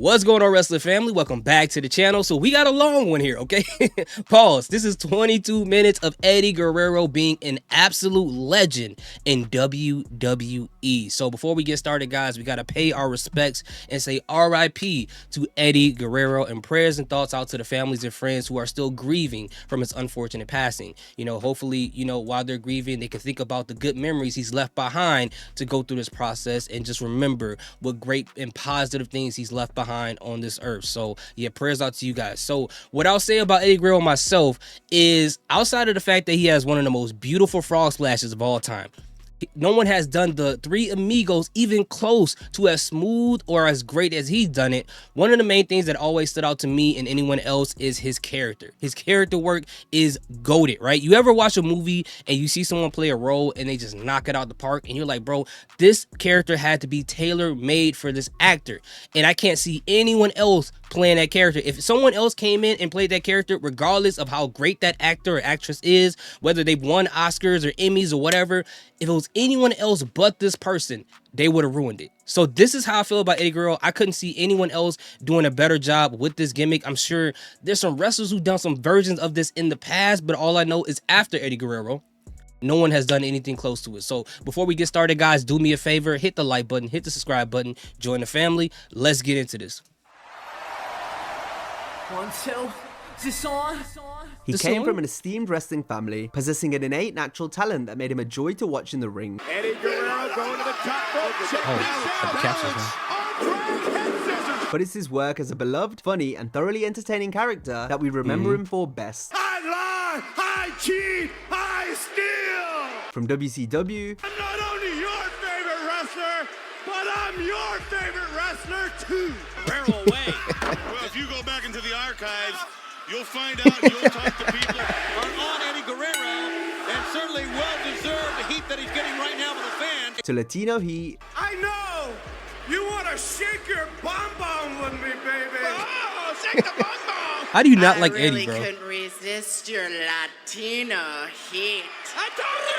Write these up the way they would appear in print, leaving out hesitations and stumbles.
What's going on, wrestling family? Welcome back to the channel. So we got a long one here, okay? Pause. This is 22 minutes of Eddie Guerrero being an absolute legend in WWE. So before we get started, guys, we got to pay our respects and say RIP to Eddie Guerrero, and prayers and thoughts out to the families and friends who are still grieving from his unfortunate passing. Hopefully, while they're grieving, they can think about the good memories he's left behind to go through this process, and just remember what great and positive things he's left behind on this earth. So yeah, prayers out to you guys. So what I'll say about Eddie Guerrero myself is, outside of the fact that he has one of the most beautiful frog splashes of all time, no one has done the Three Amigos even close to as smooth or as great as he's done it. One of the main things that always stood out to me and anyone else is his character. His character work is goated, right? You ever watch a movie and you see someone play a role and they just knock it out the park, and you're like, bro, this character had to be tailor-made for this actor, and I can't see anyone else playing that character. If someone else came in and played that character, regardless of how great that actor or actress is, whether they've won Oscars or Emmys or whatever, if it was anyone else but this person, they would have ruined it. So this is how I feel about Eddie Guerrero. I couldn't see anyone else doing a better job with this gimmick. I'm sure there's some wrestlers who've done some versions of this in the past, but all I know is after Eddie Guerrero, no one has done anything close to it. So before we get started, guys, do me a favor, hit the like button, hit the subscribe button, join the family. Let's get into this. 1, 2, is this on? He came from an esteemed wrestling family, possessing an innate natural talent that made him a joy to watch in the ring. Eddie Guerrero going to the top rope. But it's his work as a beloved, funny, and thoroughly entertaining character that we remember him for best. I lie, I cheat, I steal. From WCW, I'm not only your favorite wrestler, but I'm your favorite wrestler too. Guerrero away. Well, if you go back into the archives, you'll find out and you'll talk to people on Eddie Guerrero, and certainly well-deserved the heat that he's getting right now with the fans. to Latino heat, I know you want to shake your bomb with me, baby. Oh, shake the bomb. How do you not like Eddie, bro? I really couldn't resist your Latino heat. I told you.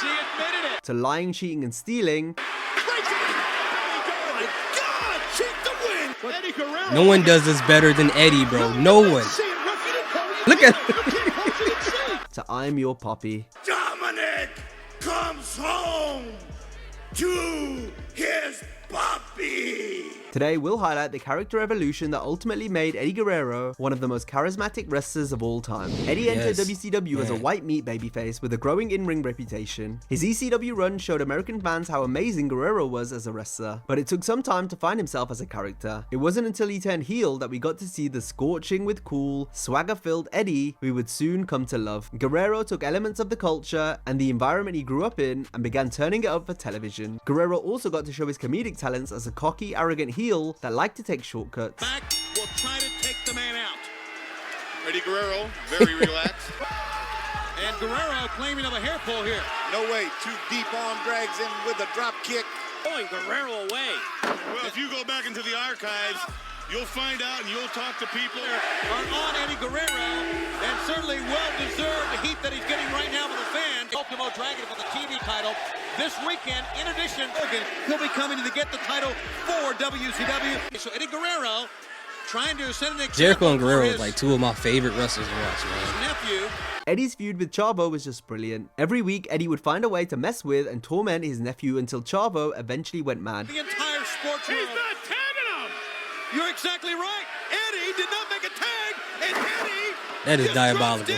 She admitted it. to lying, cheating, and stealing, Eddie Guerrero. No one does this better than Eddie, bro. No one. Look at to I'm Your Poppy. Dominic comes home to his puppy. Today, we'll highlight the character evolution that ultimately made Eddie Guerrero one of the most charismatic wrestlers of all time. Eddie entered WCW as a white meat babyface with a growing in-ring reputation. His ECW run showed American fans how amazing Guerrero was as a wrestler, but it took some time to find himself as a character. It wasn't until he turned heel that we got to see the scorching with cool, swagger-filled Eddie we would soon come to love. Guerrero took elements of the culture and the environment he grew up in and began turning it up for television. Guerrero also got to show his comedic talents as a cocky, arrogant heel that liked to take shortcuts. Back, we'll try to take the man out. Eddie Guerrero, very relaxed. And Guerrero claiming of a hair pull here. No way, 2 deep arm drags in with a drop kick. Going Guerrero away. Well, if you go back into the archives, you'll find out and you'll talk to people on Eddie Guerrero, and certainly well-deserved the heat that he's getting right now with the fans. Ultimo Dragon for the TV title. This weekend, in addition, he'll be coming to get the title for WCW. So Eddie Guerrero trying to send an example. Jericho and Guerrero is like two of my favorite wrestlers to watch, man. Nephew. Eddie's feud with Chavo was just brilliant. Every week, Eddie would find a way to mess with and torment his nephew until Chavo eventually went mad. The entire sports world. He's not tagging him. You're exactly right. Eddie did not make a tag, and Eddie. That is diabolical.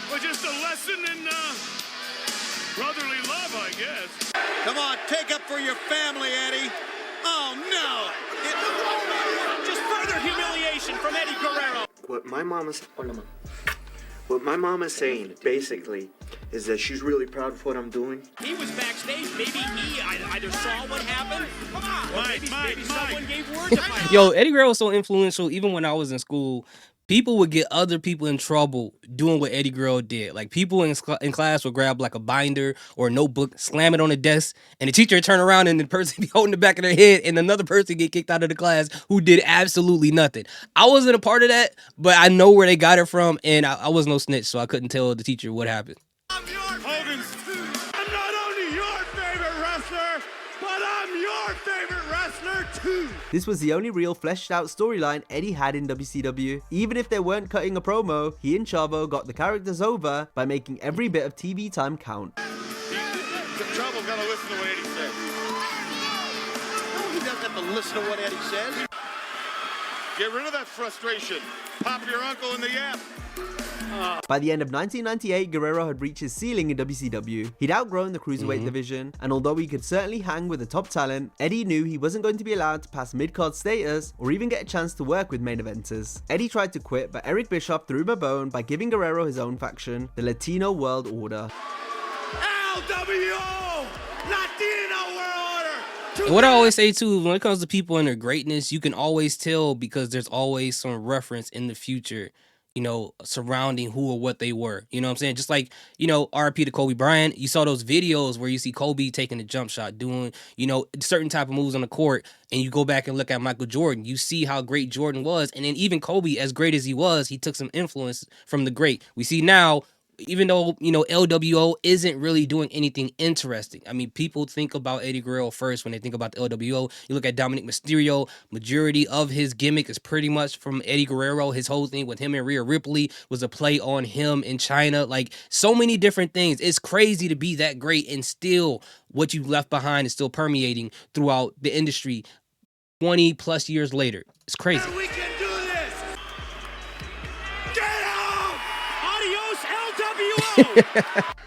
Well, just a lesson in brotherly love, I guess. Come on, take up for your family, Eddie. Oh, no. Just further humiliation from Eddie Guerrero. What my mom is saying, basically, is that she's really proud of what I'm doing. He was backstage. Maybe he either saw what happened, or maybe someone gave word to him. Yo, Eddie Guerrero was so influential. Even when I was in school, people would get other people in trouble doing what Eddie Guerrero did. Like, people in class would grab like a binder or a notebook, slam it on the desk, and the teacher would turn around and the person be holding the back of their head, and another person get kicked out of the class who did absolutely nothing. I wasn't a part of that, but I know where they got it from, and I was no snitch, so I couldn't tell the teacher what happened. I'm not only your favorite wrestler, but I'm your favorite wrestler 2. This was the only real fleshed out storyline Eddie had in WCW. Even if they weren't cutting a promo, he and Chavo got the characters over by making every bit of TV time count. Chavo gotta listen to what Eddie says. No, he doesn't have to listen to what Eddie says. Get rid of that frustration. Pop your uncle in the yap. By the end of 1998, Guerrero had reached his ceiling in WCW. He'd outgrown the cruiserweight division, and although he could certainly hang with the top talent, Eddie knew he wasn't going to be allowed to pass mid-card status or even get a chance to work with main eventers. Eddie tried to quit, but Eric Bischoff threw him a bone by giving Guerrero his own faction, the Latino World Order. LWO! Latino World Order! And what I always say too, when it comes to people and their greatness, you can always tell because there's always some reference in the future, you know, surrounding who or what they were. You know what I'm saying? Just like, you know, RP to Kobe Bryant, you saw those videos where you see Kobe taking a jump shot, doing, you know, certain type of moves on the court, and you go back and look at Michael Jordan, you see how great Jordan was. And then even Kobe, as great as he was, he took some influence from the great. We see now, even though, you know, LWO isn't really doing anything interesting. I mean, people think about Eddie Guerrero first when they think about the LWO. You look at Dominic Mysterio, majority of his gimmick is pretty much from Eddie Guerrero. His whole thing with him and Rhea Ripley was a play on him in China. Like, so many different things. It's crazy to be that great and still what you left behind is still permeating throughout the industry 20 plus years later. It's crazy. We can do this! Get out! Adios, LWO!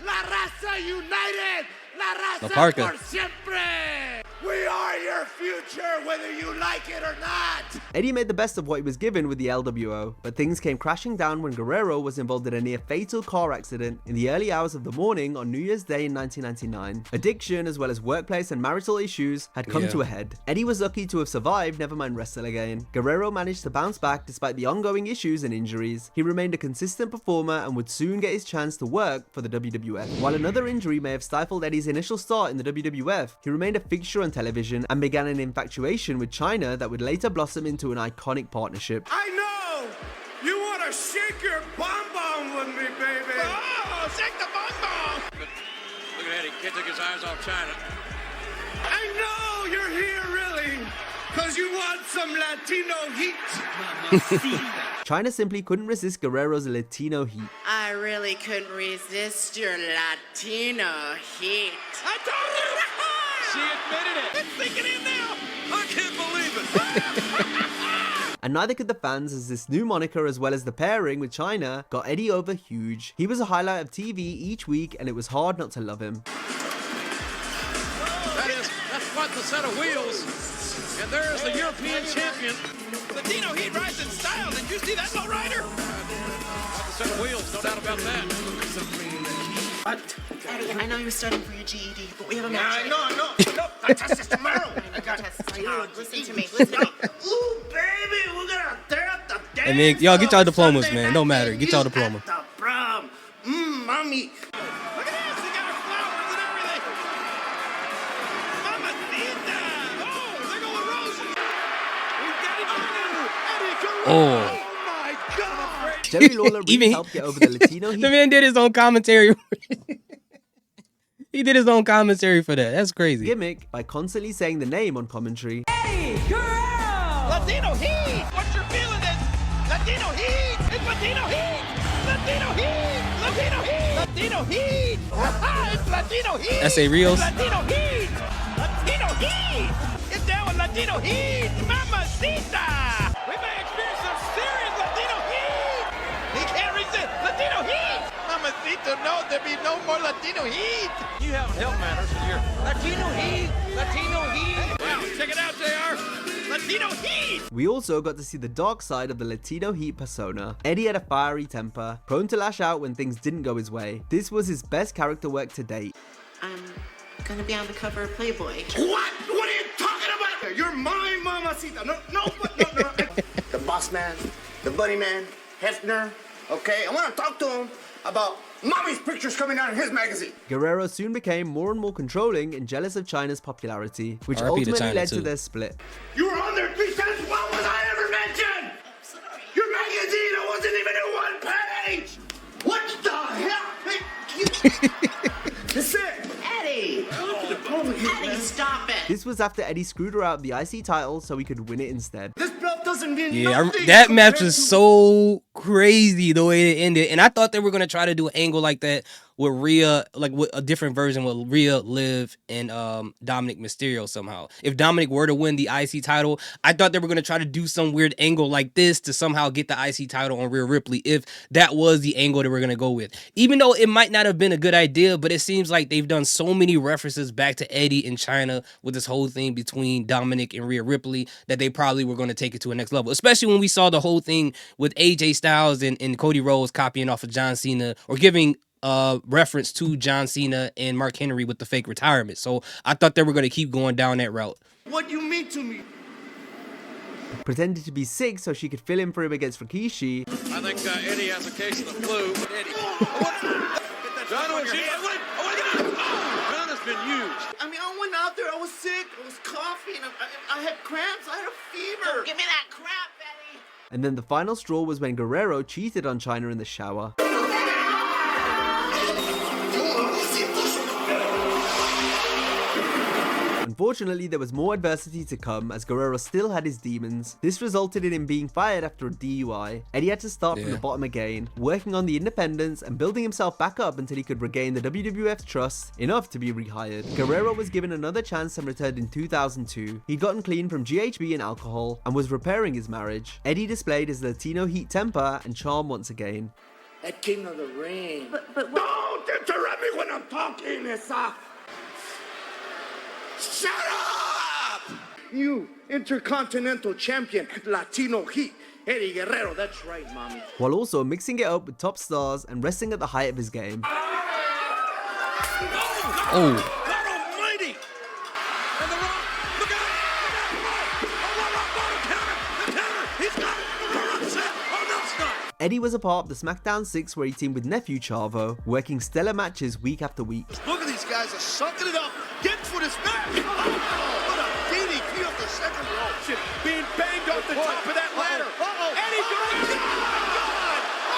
La Raza United! La Raza por siempre! We are your future, whether you like it or not! Eddie made the best of what he was given with the LWO, but things came crashing down when Guerrero was involved in a near-fatal car accident in the early hours of the morning on New Year's Day in 1999. Addiction, as well as workplace and marital issues, had come to a head. Eddie was lucky to have survived, never mind wrestle again. Guerrero managed to bounce back despite the ongoing issues and injuries. He remained a consistent performer and would soon get his chance to work for the WWF. While another injury may have stifled Eddie's initial start in the WWF, he remained a fixture on television and began an infatuation with China that would later blossom into an iconic partnership. I know! You want to shake your bonbon with me, baby! Oh, shake the bonbon! Look at Eddie, can't take his eyes off China. I know you're here, really! Because you want some Latino heat! China simply couldn't resist Guerrero's Latino heat. I really couldn't resist your Latino heat. I told you! She admitted it. It's sinking in now! I can't believe it. And neither could the fans, as this new moniker as well as the pairing with China got Eddie over huge. He was a highlight of TV each week and it was hard not to love him. That's quite the set of wheels. And there is the European champion. Latino heat rides in style. Did you see that, lowrider? Quite the set of wheels, no doubt about that. What? Eddie, I know you're studying for your GED, but we have a match. No. I test this tomorrow. I got test tomorrow. Listen to me. Listen. Ooh, baby, we're gonna tear up the dance. And then, y'all get y'all diplomas, Sunday man. night Don't matter. and Get y'all you diploma. at the prom. Mommy. Look at this. They got her flowers and everything. Mamacita. Oh, there go the roses. We've got each other. Eddie Guerrero. Oh. Oh, my God. Jerry Lawler really Even helped get over the Latino heat. The man did his own commentary. He did his own commentary for that. That's crazy. Gimmick by constantly saying the name on commentary. Latino heat. What you're feeling is Latino heat. It's Latino heat. Latino heat. Latino heat. Latino heat. It's Latino heat. S.A. Rios. Latino heat. Latino heat. It's down with Latino heat. Mamacita. We may experience some serious Latino heat. He can't resist Latino heat. Mamacita, no, there be no more Latino heat. You haven't helped matters with your Latino heat. Latino heat. Wow, check it out, JR. Latino heat. We also got to see the dark side of the Latino heat persona. Eddie had a fiery temper, prone to lash out when things didn't go his way. This was his best character work to date. I'm gonna be on the cover of Playboy. What? What are you talking about? You're my mamacita. No. The boss man, the buddy man, Hefner. Okay, I want to talk to him about mommy's pictures coming out in his magazine. Guerrero soon became more and more controlling and jealous of China's popularity, which RP to ultimately China led too. to their split. You were on there 3 times. What was I ever mentioned? Your magazine wasn't even in 1 page. What the hell? That's it. Eddie! Eddie, stop it! This was after Eddie screwed her out of the IC title so he could win it instead. This belt doesn't mean Yeah, nothing that match compared was to- so crazy the way it ended. And I thought they were going to try to do an angle like that with Rhea, like with a different version with Rhea, Liv, and Dominic Mysterio somehow. If Dominic were to win the IC title, I thought they were going to try to do some weird angle like this to somehow get the IC title on Rhea Ripley, if that was the angle they were going to go with. Even though it might not have been a good idea, but it seems like they've done so many references back to Eddie in China with this whole thing between Dominic and Rhea Ripley that they probably were going to take it to a next level, especially when we saw the whole thing with AJ Styles and Cody Rhodes copying off of John Cena or giving reference to John Cena and Mark Henry with the fake retirement. So I thought they were going to keep going down that route. What you mean to me? Pretended to be sick so she could fill in for him against Rikishi. I think Eddie has a case of the flu. Eddie. John has been used. I mean, I went out there, I was sick, I was coughing, I had cramps, I had a fever. Give me that crap, Eddie. And then the final straw was when Guerrero cheated on China in the shower. Unfortunately, there was more adversity to come as Guerrero still had his demons. This resulted in him being fired after a DUI. Eddie had to start from the bottom again, working on the independence and building himself back up until he could regain the WWF's trust enough to be rehired. Guerrero was given another chance and returned in 2002. He'd gotten clean from GHB and alcohol and was repairing his marriage. Eddie displayed his Latino heat temper and charm once again. That king of the ring. But Don't interrupt me when I'm talking, Issa! Shut up! You, Intercontinental Champion, Latino Heat, Eddie Guerrero, that's right, mommy. While also mixing it up with top stars and wrestling at the height of his game. Oh. God almighty! And the Rock, look out! The counter! He's got it! The Rock set! Oh, no, it's not! Eddie was a part of the SmackDown 6 where he teamed with nephew Chavo, working stellar matches week after week. Look at these guys are sucking it up. Get for this match. Oh, what a DDT off the second row. Shit, being banged off the top of that ladder. Eddie Guerrero. Oh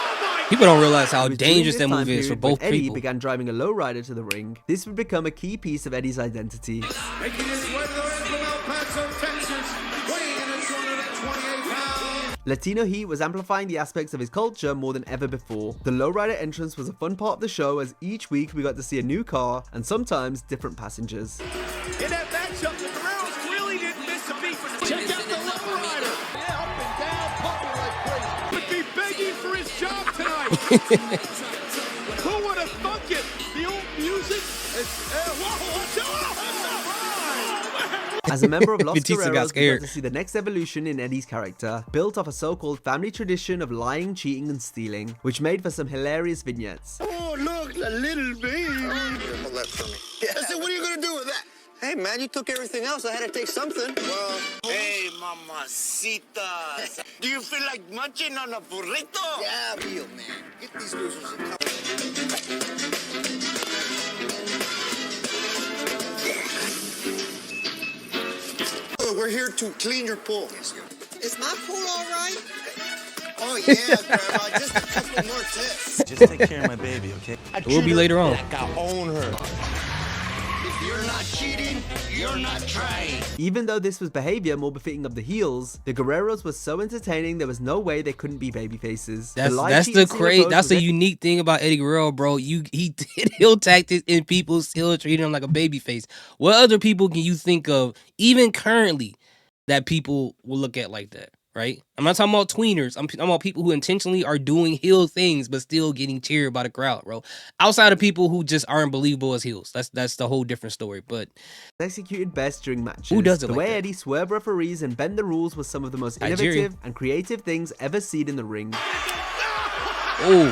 my People don't realize how It was during dangerous this that time move is for period when both Eddie people. began driving a lowrider to the ring. This would become a key piece of Eddie's identity. Making his way to the ring from El Paso, Texas. Weighing in at 228 pounds. Latino Heat was amplifying the aspects of his culture more than ever before. The lowrider entrance was a fun part of the show as each week we got to see a new car and sometimes different passengers. In that matchup, the Guerreros really didn't miss a beat. Check out the lowrider. Yeah, up and down, pumping like crazy. Would be begging for his job tonight. Who would have thunk it? The old music. As a member of Los Batista got Guerreros, we scared. got to see the next evolution in Eddie's character, built off a so-called family tradition of lying, cheating, and stealing, which made for some hilarious vignettes. Oh, look, a little baby. Hold that for me. I said, what are you gonna do with that? Hey, man, you took everything else. I had to take something. Well, Hey, mamacita. Do you feel like munching on a burrito? yeah, real, man. Get these losers a couple. We're here to clean your pool. Is my pool all right? Oh, yeah, Grandma. Just a couple more tips. Just take care of my baby, okay? It will be later on. Like I own her. If you're not cheating, you're not trying. Even though this was behavior more befitting of the heels, the Guerreros were so entertaining there was no way they couldn't be babyfaces. That's the unique thing about Eddie Guerrero, bro. He did heel tactics and people still treat him like a babyface. What other people can you think of, even currently, that people will look at like that? Right? I'm not talking about tweeners. I'm talking about people who intentionally are doing heel things but still getting cheered by the crowd, bro. Outside of people who just aren't believable as heels. That's the whole different story. But executed best during matches. Who does it The like way that? Eddie swerved referees and bend the rules was some of the most Nigerian. innovative and creative things ever seen in the ring. oh,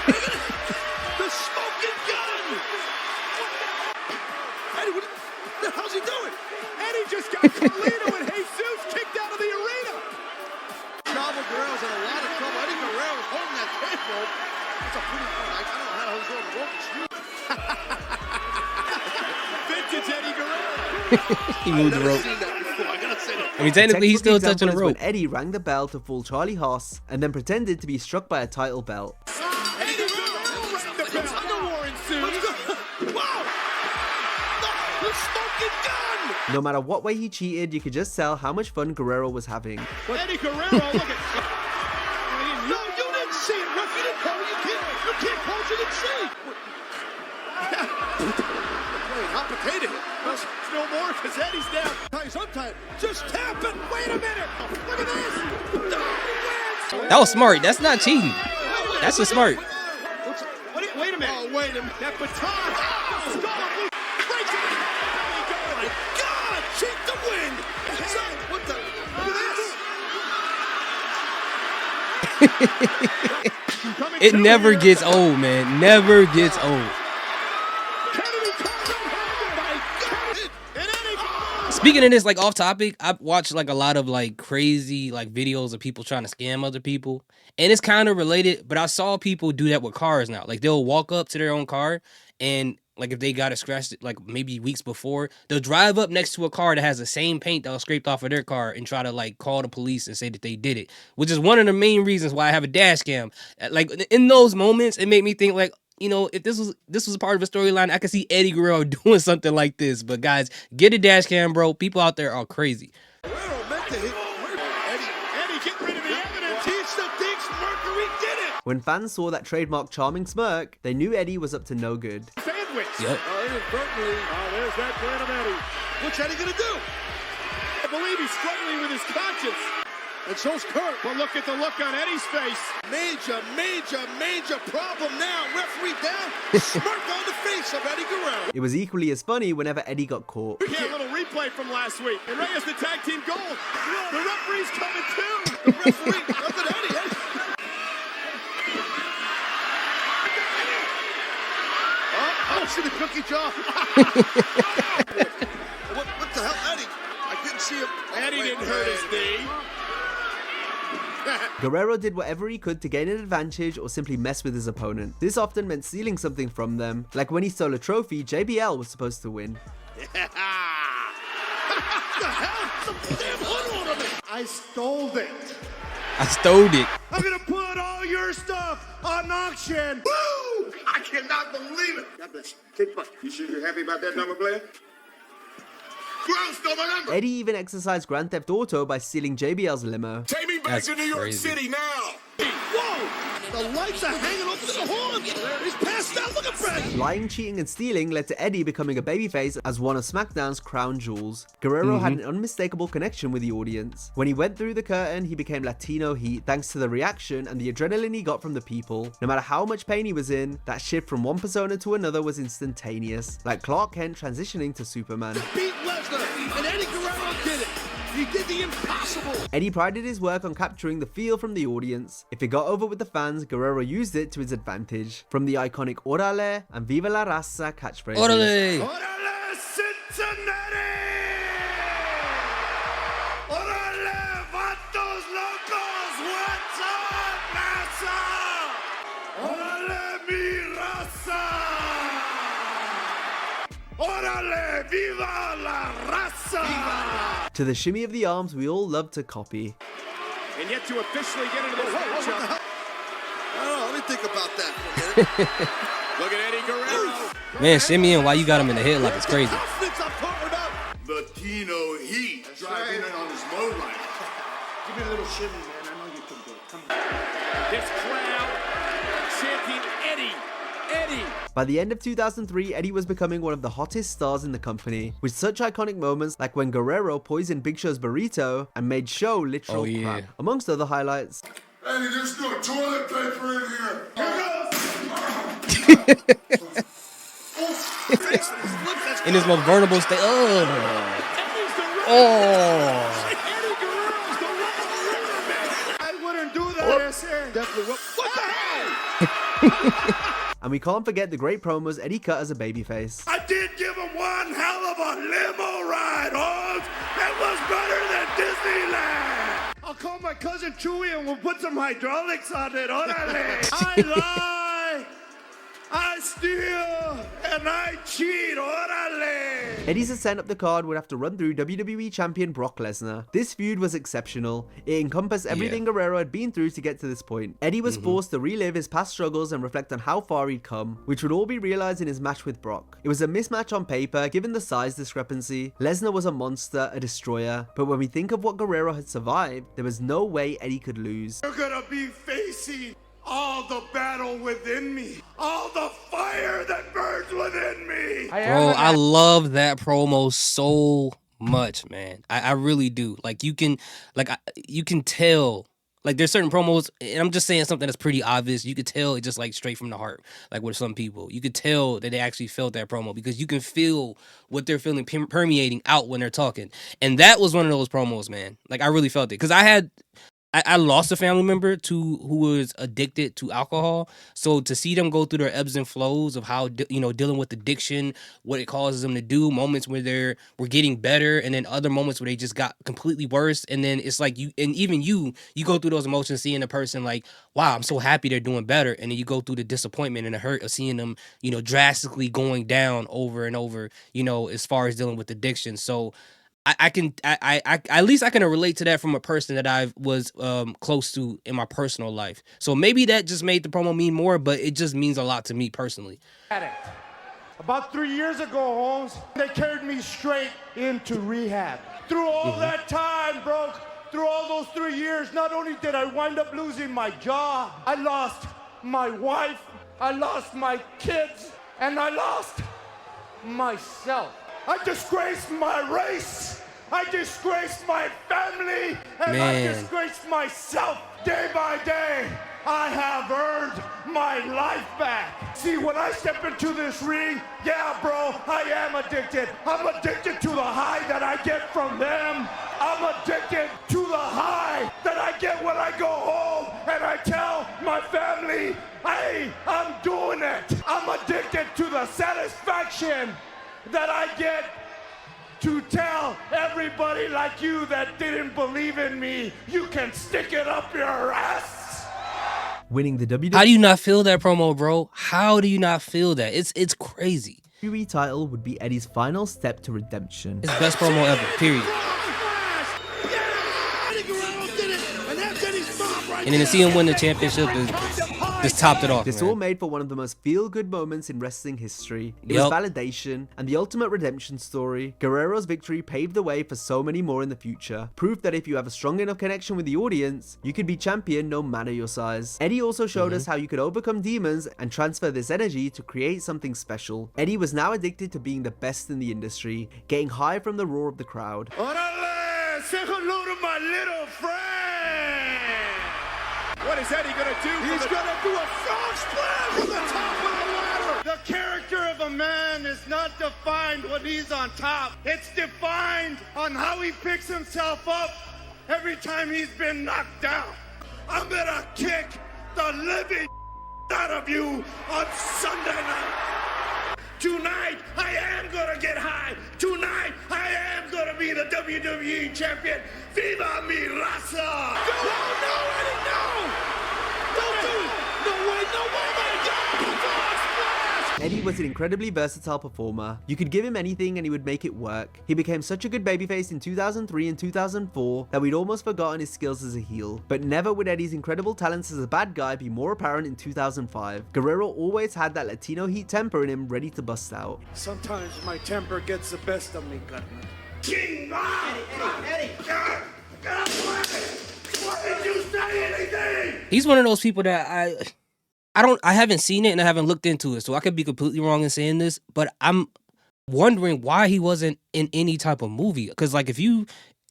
The smoking gun! Eddie, how's he doing? Eddie just got Carlito and Jesus kicked out of the arena. Chavo Guerrero's in a lot of trouble. Eddie Guerrero's holding that tape rope. That's a pretty fun. I don't know how he's going to rope. Vintage Eddie Guerrero. he moved the rope. I gotta say that. I mean, technically, he's still Textbook touching the example is rope. when Eddie rang the bell to fool Charlie Haas and then pretended to be struck by a title belt. Eddie Guerrero rang the bell. The war ensues. Wow! The smoking gun! No matter what way he cheated, you could just tell how much fun Guerrero was having. Eddie Guerrero, look at... No, you didn't see it, Ref. You didn't call. You can't call what you didn't see. Wait, hot potato. Well, no more because Eddie's down. He's untied. Just tap it. Wait a minute. Look at this. That was smart. That's not cheating. That's a smart. Wait a minute. Oh, wait a minute. That baton. Oh, it's gone. Breaks it. Oh, my God. Cheat the win. What the? Look at this. It never gets old, man. Never gets old. Speaking of this, like off topic, I watched like a lot of like crazy like videos of people trying to scam other people, and it's kind of related. But I saw people do that with cars now. Like they'll walk up to their own car, and like if they got it scratched like maybe weeks before, they'll drive up next to a car that has the same paint that was scraped off of their car and try to like call the police and say that they did it, which is one of the main reasons why I have a dash cam. Like in those moments, it made me think like, you know, if this was a part of a storyline, I could see Eddie Guerrero doing something like this. But guys, get a dash cam, bro. People out there are crazy. Guerrero meant to hit. Eddie, get rid of the evidence. He still thinks Mercury did it. When fans saw that trademark charming smirk, they knew Eddie was up to no good. Sandwich. Yep. Inadvertently. There's that plan of Eddie. What's Eddie gonna do? I believe he's struggling with his conscience. And so's Kurt. But look at the look on Eddie's face. Major problem now. Referee down. Smirk on the face of Eddie Guerrero. It was equally as funny whenever Eddie got caught. Yeah, a little replay from last week. And Ray has the tag team goal. The referee's coming too. The referee. Look at Eddie. Oh, see the cookie jar. What the hell, Eddie? I couldn't see him. Eddie didn't hurt his knee. Guerrero did whatever he could to gain an advantage or simply mess with his opponent. This often meant stealing something from them, like when he stole a trophy JBL was supposed to win. What the hell? Some damn hood on me. I stole it. I stole it. I'm gonna put all your stuff on auction. Woo! I cannot believe it. God bless you. Take one. You sure you're happy about that number, player? Who else stole my number? Eddie even exercised Grand Theft Auto by stealing JBL's limo. Take me back to New York City now. Whoa! The lights are hanging off the horn. He's passed out. Look at Fred. Lying, cheating, and stealing led to Eddie becoming a babyface as one of SmackDown's crown jewels. Guerrero had an unmistakable connection with the audience. When he went through the curtain, he became Latino heat thanks to the reaction and the adrenaline he got from the people. No matter how much pain he was in, that shift from one persona to another was instantaneous, like Clark Kent transitioning to Superman. Beat Lesnar, and Eddie Guerrero did it. He did the impossible. Eddie prided his work on capturing the feel from the audience. If it got over with the fans, Guerrero used it to his advantage. From the iconic Orale and Viva la Raza catchphrases. Orale. Orale, Cincinnati! Orale, vatos locos! What's up, massa? Orale, mi raza! Orale, viva la raza! To the shimmy of the arms we all love to copy. And yet to officially get into this matchup. Oh, let me think about that for a minute. Look at Eddie Guerrero. Man, Simeon, why you got him in the head like it's crazy? Confidence I'm talking about. Latino heat. Driving in on his low line. Give me a little shimmy, man. I know you can do it. Come on. This crowd chanting Eddie. Eddie. By the end of 2003, Eddie was becoming one of the hottest stars in the company, with such iconic moments like when Guerrero poisoned Big Show's burrito and made Show literal crap, amongst other highlights. Eddie, there's no toilet paper in here. In his most vulnerable state. Oh. Eddie Guerrero's the man. I wouldn't do that. Definitely. What the hell? And we can't forget the great promos Eddie cut as a babyface. I did give him one hell of a limo ride, Holmes. It was better than Disneyland. I'll call my cousin Chewy and we'll put some hydraulics on it. Orale. I I steal and I cheat. Orale. Eddie's ascent up the card would have to run through WWE Champion Brock Lesnar. This feud was exceptional. It encompassed everything Guerrero had been through to get to this point. Eddie was forced to relive his past struggles and reflect on how far he'd come, which would all be realized in his match with Brock. It was a mismatch on paper, given the size discrepancy. Lesnar was a monster, a destroyer, but when we think of what Guerrero had survived, there was no way Eddie could lose. You're gonna be facing all the battle within me, all the fire that burns within me. Bro, I love that promo so much, man. I really do. Like you can tell. Like there's certain promos, and I'm just saying something that's pretty obvious. You could tell it just like straight from the heart. Like with some people, you could tell that they actually felt that promo because you can feel what they're feeling permeating out when they're talking. And that was one of those promos, man. Like I really felt it because I lost a family member who was addicted to alcohol. So to see them go through their ebbs and flows of how, dealing with addiction, what it causes them to do, moments where we're getting better, and then other moments where they just got completely worse. And then it's like you go through those emotions, seeing a person like, wow, I'm so happy they're doing better. And then you go through the disappointment and the hurt of seeing them, drastically going down over and over, as far as dealing with addiction. So I at least I can relate to that from a person that I was close to in my personal life. So maybe that just made the promo mean more, but it just means a lot to me personally. About 3 years ago, Holmes, they carried me straight into rehab. Through all that time, bro, through all those 3 years, not only did I wind up losing my job, I lost my wife, I lost my kids, and I lost myself. I disgraced my race. I disgraced my family. And I disgraced myself. Day by day, I have earned my life back. See, when I step into this ring, yeah, bro, I am addicted. I'm addicted to the high that I get from them. I'm addicted to the high that I get when I go home and I tell my family, hey, I'm doing it. I'm addicted to the satisfaction that I get to tell everybody like you that didn't believe in me, you can stick it up your ass. Winning the WWE. How do you not feel that promo, bro? How do you not feel that? It's crazy. WWE title would be Eddie's final step to redemption. It's the best promo ever, period. And then to see him win the championship is just topped it off. This man. all made for one of the most feel-good moments in wrestling history. It was validation and the ultimate redemption story. Guerrero's victory paved the way for so many more in the future. Proof that if you have a strong enough connection with the audience, you could be champion no matter your size. Eddie also showed us how you could overcome demons and transfer this energy to create something special. Eddie was now addicted to being the best in the industry, getting high from the roar of the crowd. Orale, say hello to my little friend. What is Eddie gonna do? He's gonna do a frog splash from the top of the ladder. The character of a man is not defined when he's on top. It's defined on how he picks himself up every time he's been knocked down. I'm gonna kick the living out of you on Sunday night. Tonight, I am gonna get high. Tonight, I am gonna be the WWE champion. Viva mi raza! No, Eddie, no! Don't do it! No way, my God! Eddie was an incredibly versatile performer. You could give him anything and he would make it work. He became such a good babyface in 2003 and 2004 that we'd almost forgotten his skills as a heel. But never would Eddie's incredible talents as a bad guy be more apparent in 2005. Guerrero always had that Latino heat temper in him ready to bust out. Sometimes my temper gets the best of me, Gutman. Eddie! Why did you say anything? He's one of those people that I haven't seen it and I haven't looked into it, so I could be completely wrong in saying this, but I'm wondering why he wasn't in any type of movie. Because like if you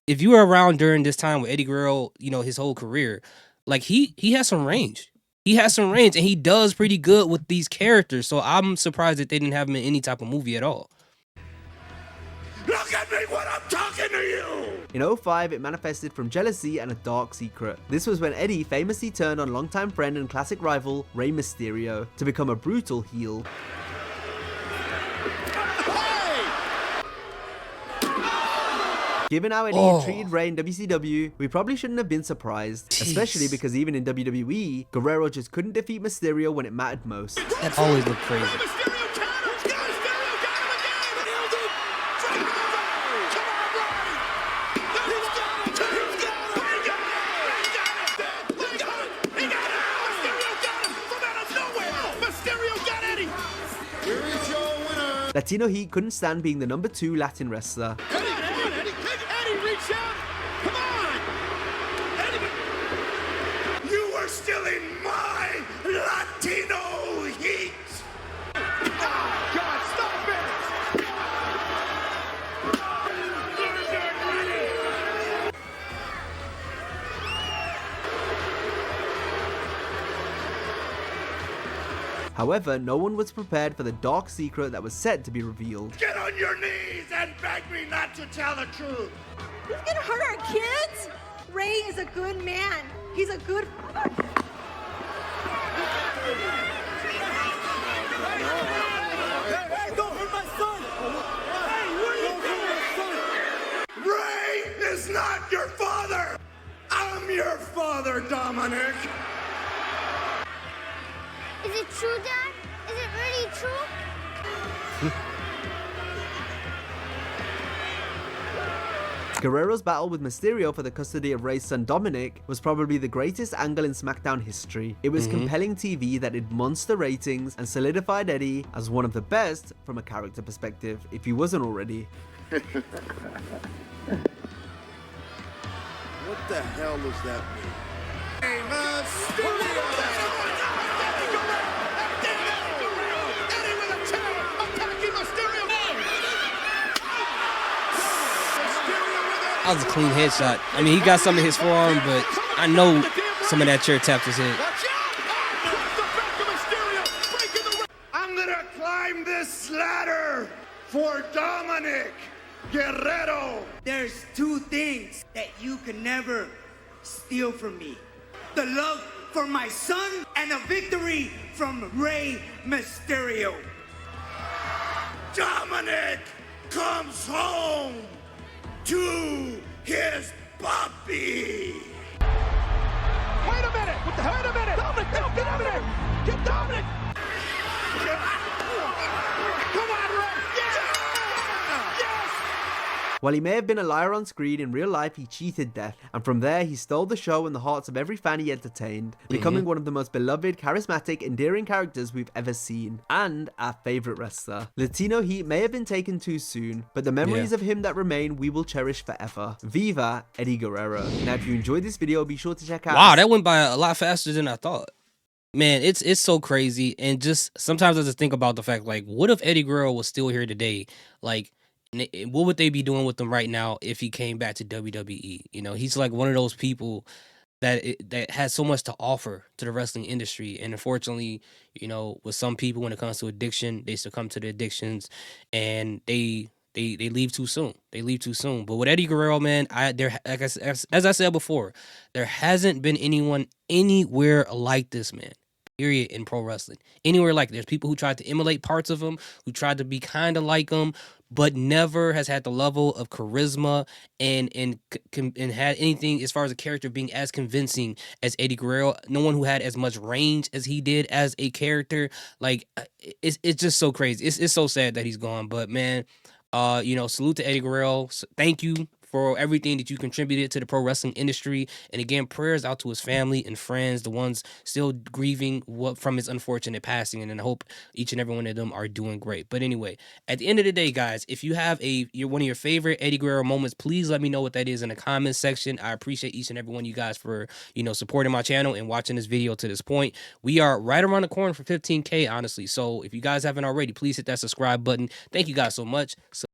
were around during this time with Eddie Guerrero, his whole career, like he has some range. He has some range and he does pretty good with these characters. So I'm surprised that they didn't have him in any type of movie at all. Look at me when I'm talking to you! In 2005, it manifested from jealousy and a dark secret. This was when Eddie famously turned on longtime friend and classic rival Rey Mysterio to become a brutal heel. Hey! Given how Eddie treated Rey in WCW, we probably shouldn't have been surprised, especially because even in WWE, Guerrero just couldn't defeat Mysterio when it mattered most. That always looked crazy. Latino Heat couldn't stand being the #2 Latin wrestler. Come on, Eddie, reach out. Come on. Eddie. You were stealing my Latino heat. Oh, God, stop it. However, no one was prepared for the dark secret that was set to be revealed. Get on your knees and beg me not to tell the truth. He's gonna hurt our kids? Ray is a good man. He's a good father. Hey, don't hurt my son. Hey, what are you doing? Ray is not your father. I'm your father, Dominic. Is it true, Dad? Is it really true? Guerrero's battle with Mysterio for the custody of Rey's son Dominic was probably the greatest angle in SmackDown history. It was compelling TV that did monster ratings and solidified Eddie as one of the best from a character perspective, if he wasn't already. What the hell does that mean? Hey, Mysterio. That was a clean headshot. I mean, he got some in his forearm, but I know some of that chair tapped his head. I'm gonna climb this ladder for Dominic Guerrero. There's two things that you can never steal from me. The love for my son and a victory from Rey Mysterio. Dominic comes home to his puppy. Wait a minute. What the hell? Wait a minute. Dominic, no, get over there. Get Dominic. Come on, Ray. Yeah. Yes. While he may have been a liar on screen, in real life he cheated death, and from there he stole the show and the hearts of every fan he entertained, becoming one of the most beloved, charismatic, endearing characters we've ever seen, and our favorite wrestler. Latino Heat may have been taken too soon, but the memories of him that remain we will cherish forever. Viva Eddie Guerrero. Now if you enjoyed this video, be sure to check out... Wow, that went by a lot faster than I thought. Man, it's so crazy, and just sometimes I just think about the fact, like, what if Eddie Guerrero was still here today? Like, what would they be doing with him right now if he came back to WWE? You know, he's like one of those people that has so much to offer to the wrestling industry, and unfortunately, you know, with some people when it comes to addiction, they succumb to the addictions, and they leave too soon. They leave too soon. But with Eddie Guerrero, man, as I said before, there hasn't been anyone anywhere like this man. Period, in pro wrestling. Anywhere like there's people who tried to emulate parts of him, who tried to be kind of like him, but never has had the level of charisma and had anything as far as a character being as convincing as Eddie Guerrero. No one who had as much range as he did as a character. Like, it's just so crazy. It's so sad that he's gone. But man, you know, salute to Eddie Guerrero. Thank you for everything that you contributed to the pro wrestling industry. And again, prayers out to his family and friends, the ones still grieving from his unfortunate passing. And I hope each and every one of them are doing great. But anyway, at the end of the day, guys, if you have one of your favorite Eddie Guerrero moments, please let me know what that is in the comments section. I appreciate each and every one of you guys for, you know, supporting my channel and watching this video to this point. We are right around the corner for 15K, honestly. So if you guys haven't already, please hit that subscribe button. Thank you guys so much.